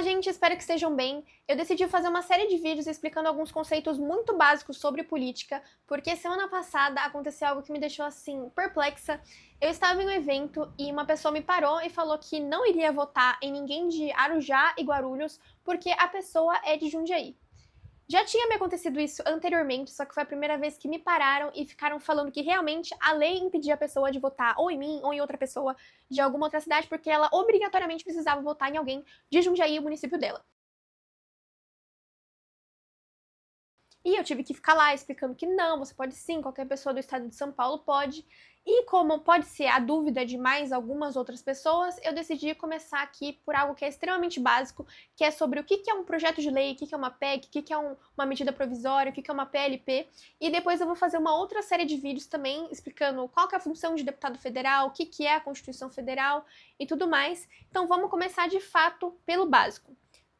gente, espero que estejam bem. Eu decidi fazer uma série de vídeos explicando alguns conceitos muito básicos sobre política, porque semana passada aconteceu algo que me deixou assim perplexa. Eu estava em um evento e uma pessoa me parou e falou que não iria votar em ninguém de Arujá e Guarulhos porque a pessoa é de Jundiaí. Já tinha me acontecido isso anteriormente, só que foi a primeira vez que me pararam e ficaram falando que realmente a lei impedia a pessoa de votar ou em mim ou em outra pessoa de alguma outra cidade, porque ela obrigatoriamente precisava votar em alguém de Jundiaí, o município dela. E eu tive que ficar lá explicando que não, você pode sim, qualquer pessoa do estado de São Paulo pode. E como pode ser a dúvida de mais algumas outras pessoas, eu decidi começar aqui por algo que é extremamente básico, que é sobre o que é um projeto de lei, o que é uma PEC, o que é uma medida provisória, o que é uma PLP. E depois eu vou fazer uma outra série de vídeos também explicando qual que é a função de deputado federal, o que é a Constituição Federal e tudo mais. Então vamos começar de fato pelo básico.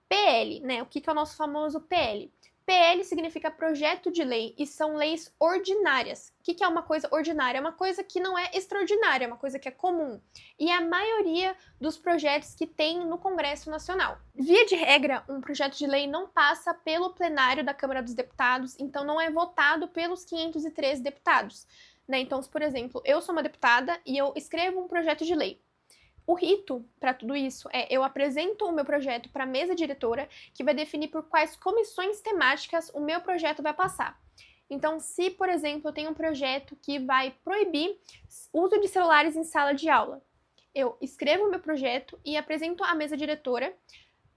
PL, né? O que é o nosso famoso PL? PL significa projeto de lei e são leis ordinárias. O que é uma coisa ordinária? É uma coisa que não é extraordinária, é uma coisa que é comum. E a maioria dos projetos que tem no Congresso Nacional. Via de regra, um projeto de lei não passa pelo plenário da Câmara dos Deputados, então não é votado pelos 513 deputados. Né? Então, por exemplo, eu sou uma deputada e eu escrevo um projeto de lei. O rito para tudo isso é eu apresento o meu projeto para a mesa diretora, que vai definir por quais comissões temáticas o meu projeto vai passar. Então, se, por exemplo, eu tenho um projeto que vai proibir o uso de celulares em sala de aula, eu escrevo o meu projeto e apresento à mesa diretora.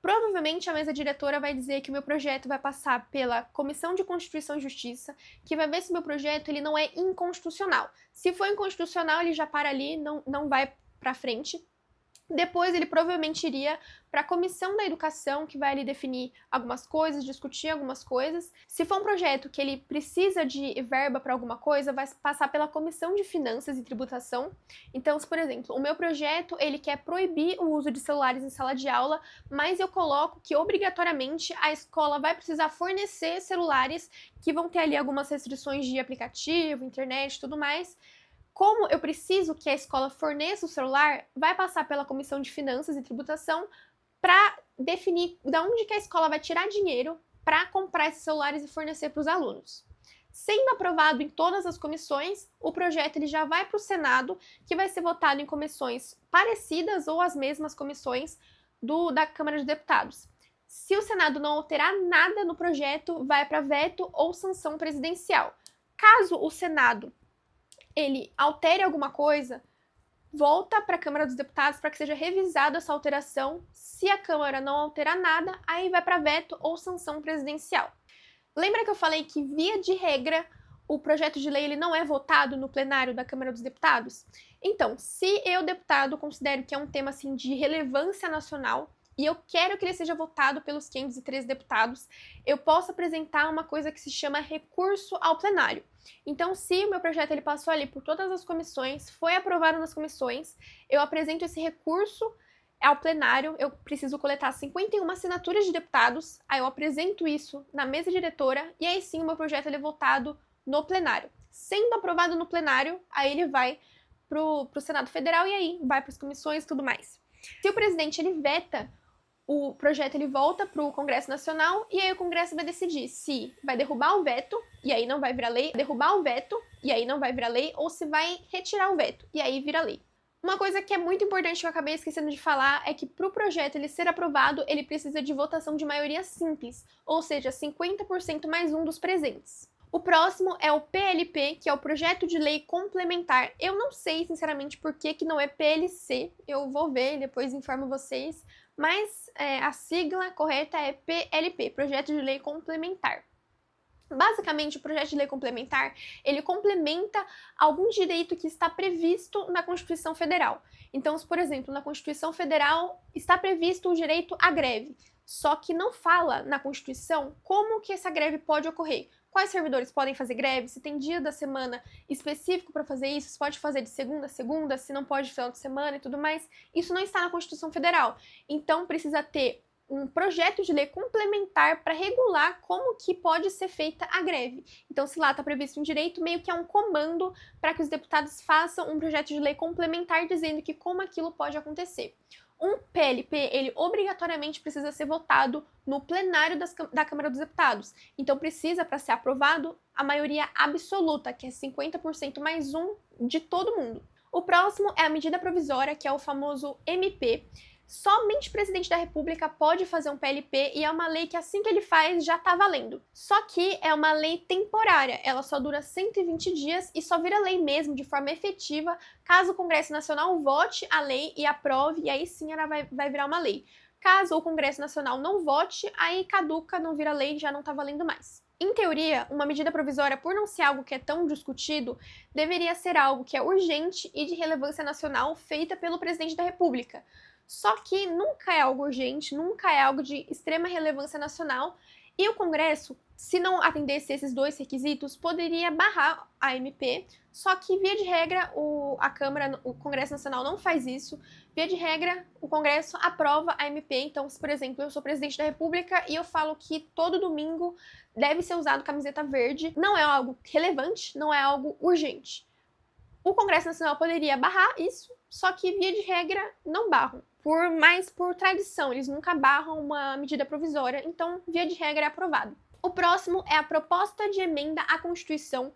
Provavelmente a mesa diretora vai dizer que o meu projeto vai passar pela Comissão de Constituição e Justiça, que vai ver se o meu projeto ele não é inconstitucional. Se for inconstitucional, ele já para ali, não vai para frente. Depois ele provavelmente iria para a Comissão da Educação, que vai ali definir algumas coisas, discutir algumas coisas. Se for um projeto que ele precisa de verba para alguma coisa, vai passar pela Comissão de Finanças e Tributação. Então, se, por exemplo, o meu projeto ele quer proibir o uso de celulares em sala de aula, mas eu coloco que obrigatoriamente a escola vai precisar fornecer celulares que vão ter ali algumas restrições de aplicativo, internet e tudo mais. Como eu preciso que a escola forneça o celular, vai passar pela Comissão de Finanças e Tributação para definir de onde que a escola vai tirar dinheiro para comprar esses celulares e fornecer para os alunos. Sendo aprovado em todas as comissões, o projeto ele já vai para o Senado, que vai ser votado em comissões parecidas ou as mesmas comissões da Câmara de Deputados. Se o Senado não alterar nada no projeto, vai para veto ou sanção presidencial. Caso o Senado ele altere alguma coisa, volta para a Câmara dos Deputados para que seja revisada essa alteração. Se a Câmara não alterar nada, aí vai para veto ou sanção presidencial. Lembra que eu falei que, via de regra, o projeto de lei ele não é votado no plenário da Câmara dos Deputados? Então, se eu, deputado, considero que é um tema assim, de relevância nacional, e eu quero que ele seja votado pelos 513 deputados, eu posso apresentar uma coisa que se chama recurso ao plenário. Então, se o meu projeto ele passou ali por todas as comissões, foi aprovado nas comissões, eu apresento esse recurso ao plenário, eu preciso coletar 51 assinaturas de deputados, aí eu apresento isso na mesa diretora, e aí sim o meu projeto ele é votado no plenário. Sendo aprovado no plenário, aí ele vai pro Senado Federal e aí vai para as comissões e tudo mais. Se o presidente ele veta, o projeto ele volta para o Congresso Nacional e aí o Congresso vai decidir se vai derrubar o veto e aí não vai virar lei, derrubar o veto e aí não vai virar lei, ou se vai retirar o veto e aí vira lei. Uma coisa que é muito importante que eu acabei esquecendo de falar é que para o projeto ele ser aprovado, ele precisa de votação de maioria simples, ou seja, 50% mais um dos presentes. O próximo é o PLP, que é o Projeto de Lei Complementar. Eu não sei, sinceramente, por que não é PLC, eu vou ver e depois informo vocês, mas a sigla correta é PLP, Projeto de Lei Complementar. Basicamente, o projeto de lei complementar, ele complementa algum direito que está previsto na Constituição Federal. Então, por exemplo, na Constituição Federal está previsto o direito à greve, só que não fala na Constituição como que essa greve pode ocorrer. Quais servidores podem fazer greve, se tem dia da semana específico para fazer isso, se pode fazer de segunda a segunda, se não pode final de semana e tudo mais. Isso não está na Constituição Federal. Então, precisa ter um projeto de lei complementar para regular como que pode ser feita a greve. Então, se lá está previsto um direito, meio que é um comando para que os deputados façam um projeto de lei complementar dizendo que como aquilo pode acontecer. Um PLP, ele obrigatoriamente precisa ser votado no plenário da Câmara dos Deputados. Então precisa, para ser aprovado, a maioria absoluta, que é 50% mais um de todo mundo. O próximo é a medida provisória, que é o famoso MP. Somente o presidente da República pode fazer um PLP e é uma lei que assim que ele faz já tá valendo. Só que é uma lei temporária, ela só dura 120 dias e só vira lei mesmo de forma efetiva caso o Congresso Nacional vote a lei e aprove, e aí sim ela vai virar uma lei. Caso o Congresso Nacional não vote, aí caduca, não vira lei e já não tá valendo mais. Em teoria, uma medida provisória, por não ser algo que é tão discutido, deveria ser algo que é urgente e de relevância nacional feita pelo presidente da República. Só que nunca é algo urgente, nunca é algo de extrema relevância nacional, e o Congresso, se não atendesse esses dois requisitos, poderia barrar a MP, só que, via de regra, o Congresso Nacional não faz isso. Via de regra, o Congresso aprova a MP. Então, se, por exemplo, eu sou presidente da República e eu falo que todo domingo deve ser usado camiseta verde, não é algo relevante, não é algo urgente. O Congresso Nacional poderia barrar isso, só que, via de regra, não barram. Mais por tradição, eles nunca barram uma medida provisória, então, via de regra, é aprovado. O próximo é a proposta de emenda à Constituição,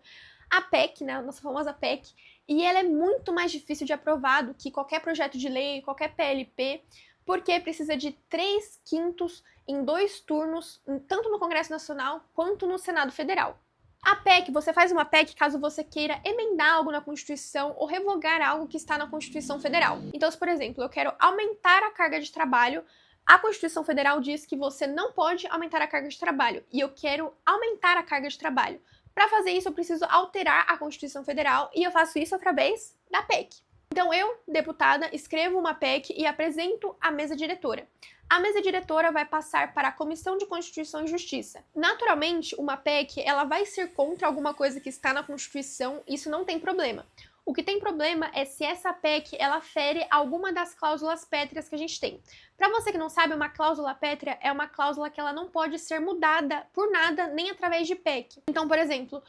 a PEC, né, a nossa famosa PEC, e ela é muito mais difícil de aprovar do que qualquer projeto de lei, qualquer PLP, porque precisa de 3/5 em 2 turnos, tanto no Congresso Nacional quanto no Senado Federal. A PEC, você faz uma PEC caso você queira emendar algo na Constituição ou revogar algo que está na Constituição Federal. Então, se, por exemplo, eu quero aumentar a carga de trabalho, a Constituição Federal diz que você não pode aumentar a carga de trabalho, e eu quero aumentar a carga de trabalho. Para fazer isso, eu preciso alterar a Constituição Federal, e eu faço isso através da PEC. Então, eu, deputada, escrevo uma PEC e apresento à mesa diretora. A mesa diretora vai passar para a Comissão de Constituição e Justiça. Naturalmente, uma PEC ela vai ser contra alguma coisa que está na Constituição, isso não tem problema. O que tem problema é se essa PEC ela fere alguma das cláusulas pétreas que a gente tem. Para você que não sabe, uma cláusula pétrea é uma cláusula que ela não pode ser mudada por nada, nem através de PEC. Então, por exemplo,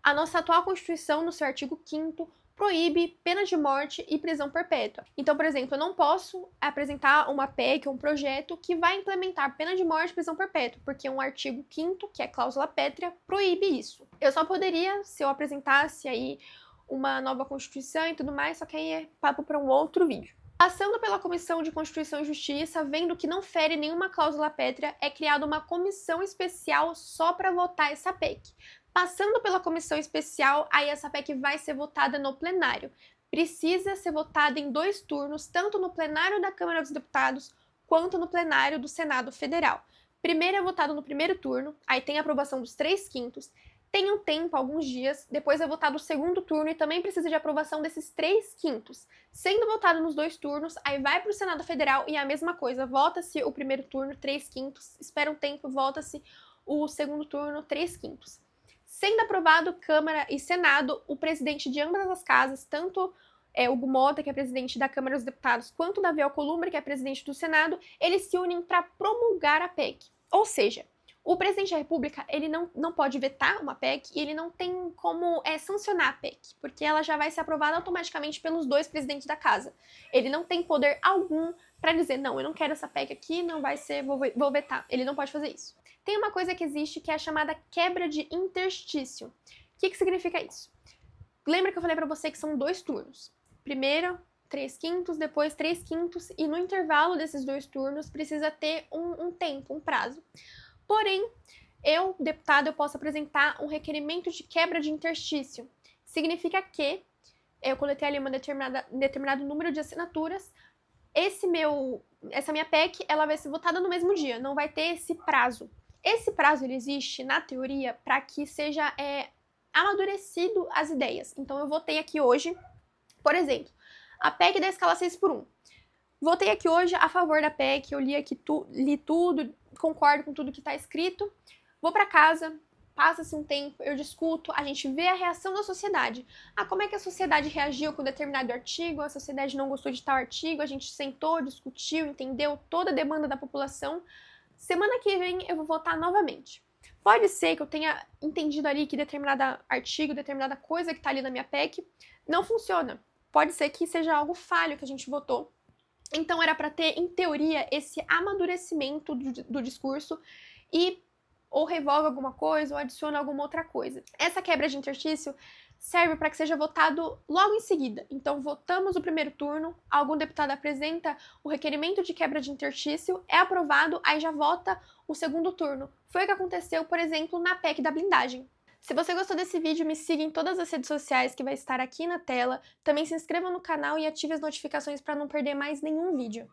a nossa atual Constituição, no seu artigo 5º, proíbe pena de morte e prisão perpétua. Então, por exemplo, eu não posso apresentar uma PEC, um projeto que vai implementar pena de morte e prisão perpétua, porque um artigo 5º, que é cláusula pétrea, proíbe isso. Eu só poderia, se eu apresentasse aí uma nova Constituição e tudo mais, só que aí é papo para um outro vídeo. Passando pela Comissão de Constituição e Justiça, vendo que não fere nenhuma cláusula pétrea, é criada uma comissão especial só para votar essa PEC. Passando pela comissão especial, aí essa PEC vai ser votada no plenário. Precisa ser votada em 2 turnos, tanto no plenário da Câmara dos Deputados, quanto no plenário do Senado Federal. Primeiro é votado no primeiro turno, aí tem a aprovação dos 3/5, tem um tempo, alguns dias, depois é votado o segundo turno e também precisa de aprovação desses 3/5. Sendo votado nos 2 turnos, aí vai para o Senado Federal e é a mesma coisa, vota-se o primeiro turno, 3/5, espera um tempo, vota-se o segundo turno, 3/5. Sendo aprovado Câmara e Senado, o presidente de ambas as casas, tanto Hugo Mota, que é presidente da Câmara dos Deputados, quanto Davi Alcolumbre, que é presidente do Senado, eles se unem para promulgar a PEC. Ou seja, o presidente da República ele não pode vetar uma PEC e ele não tem como sancionar a PEC, porque ela já vai ser aprovada automaticamente pelos 2 presidentes da casa. Ele não tem poder algum para dizer, não, eu não quero essa PEC aqui, não vai ser, vou vetar. Ele não pode fazer isso. Tem uma coisa que existe que é a chamada quebra de interstício. O que significa isso? Lembra que eu falei para você que são 2 turnos. Primeiro, 3/5, depois 3/5, e no intervalo desses 2 turnos precisa ter um tempo, um prazo. Porém, eu, deputado, eu posso apresentar um requerimento de quebra de interstício. Significa que eu coletei ali um determinado número de assinaturas, essa minha PEC ela vai ser votada no mesmo dia, não vai ter esse prazo. Esse prazo ele existe, na teoria, para que seja amadurecido as ideias. Então, eu votei aqui hoje, por exemplo, a PEC da escala 6x1. Votei aqui hoje a favor da PEC, eu li tudo, concordo com tudo que está escrito. Vou para casa, passa-se um tempo, eu discuto, a gente vê a reação da sociedade. Como é que a sociedade reagiu com determinado artigo, a sociedade não gostou de tal artigo, a gente sentou, discutiu, entendeu toda a demanda da população. Semana que vem eu vou votar novamente. Pode ser que eu tenha entendido ali que determinado artigo, determinada coisa que está ali na minha PEC não funciona. Pode ser que seja algo falho que a gente votou. Então era para ter, em teoria, esse amadurecimento do discurso e ou revoga alguma coisa ou adiciona alguma outra coisa. Essa quebra de interstício serve para que seja votado logo em seguida. Então, votamos o primeiro turno, algum deputado apresenta o requerimento de quebra de interstício, é aprovado, aí já vota o segundo turno. Foi o que aconteceu, por exemplo, na PEC da blindagem. Se você gostou desse vídeo, me siga em todas as redes sociais que vai estar aqui na tela. Também se inscreva no canal e ative as notificações para não perder mais nenhum vídeo.